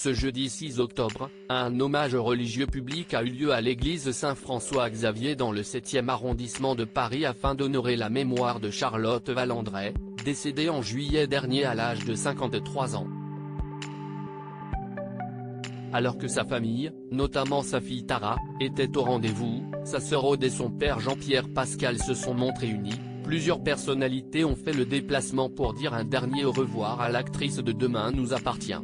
Ce jeudi 6 octobre, un hommage religieux public a eu lieu à l'église Saint-François-Xavier dans le 7e arrondissement de Paris afin d'honorer la mémoire de Charlotte Valandrey, décédée en juillet dernier à l'âge de 53 ans. Alors que sa famille, notamment sa fille Tara, était au rendez-vous, sa sœur Aude et son père Jean-Pierre Pascal se sont montrés unis. Plusieurs personnalités ont fait le déplacement pour dire un dernier au revoir à l'actrice de Demain nous appartient.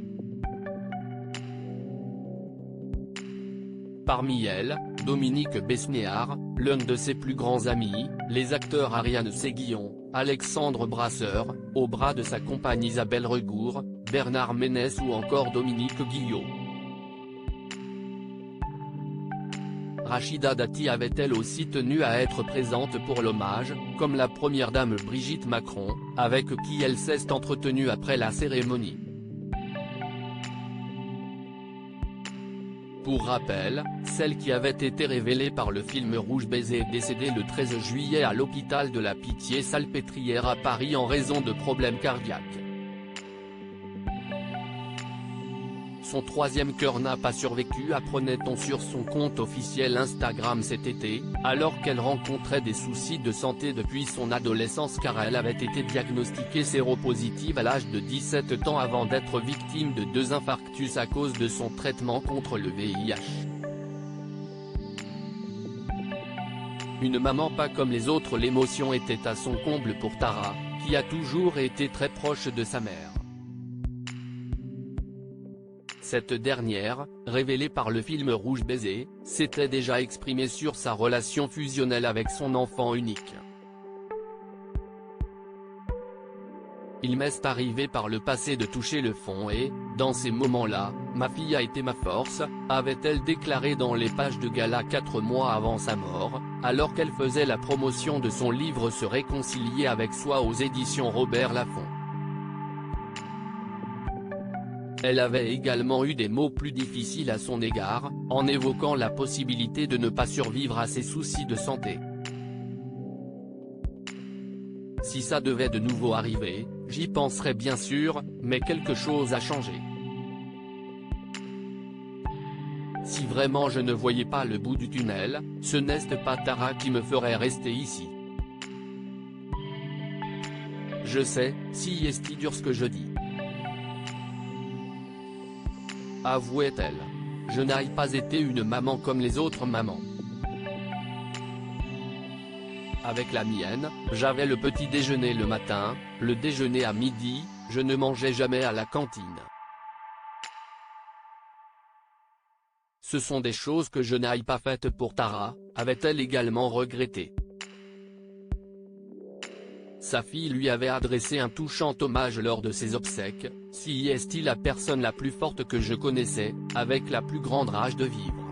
Parmi elles, Dominique Besnéard, l'un de ses plus grands amis, les acteurs Ariane Séguillon, Alexandre Brasseur, au bras de sa compagne Isabelle Regour, Bernard Ménès ou encore Dominique Guillot. Rachida Dati avait elle aussi tenu à être présente pour l'hommage, comme la première dame Brigitte Macron, avec qui elle s'est entretenue après la cérémonie. Pour rappel, celle qui avait été révélée par le film Rouge Baiser est décédée le 13 juillet à l'hôpital de la Pitié-Salpêtrière à Paris en raison de problèmes cardiaques. Son troisième cœur n'a pas survécu, apprenait-on sur son compte officiel Instagram cet été, alors qu'elle rencontrait des soucis de santé depuis son adolescence car elle avait été diagnostiquée séropositive à l'âge de 17 ans avant d'être victime de 2 infarctus à cause de son traitement contre le VIH. Une maman pas comme les autres, l'émotion était à son comble pour Tara, qui a toujours été très proche de sa mère. Cette dernière, révélée par le film Rouge Baiser, s'était déjà exprimée sur sa relation fusionnelle avec son enfant unique. Il m'est arrivé par le passé de toucher le fond et, dans ces moments-là, ma fille a été ma force, avait-elle déclaré dans les pages de gala 4 mois avant sa mort, alors qu'elle faisait la promotion de son livre Se réconcilier avec soi aux éditions Robert Laffont. Elle avait également eu des mots plus difficiles à son égard, en évoquant la possibilité de ne pas survivre à ses soucis de santé. Si ça devait de nouveau arriver, j'y penserais bien sûr, mais quelque chose a changé. Si vraiment je ne voyais pas le bout du tunnel, ce n'est pas Tara qui me ferait rester ici. Je sais, si est dur ce que je dis. Avouait-elle. Je n'ai pas été une maman comme les autres mamans. Avec la mienne, j'avais le petit déjeuner le matin, le déjeuner à midi, je ne mangeais jamais à la cantine. Ce sont des choses que je n'ai pas faites pour Tara, avait-elle également regretté. Sa fille lui avait adressé un touchant hommage lors de ses obsèques, si est-il la personne la plus forte que je connaissais, avec la plus grande rage de vivre.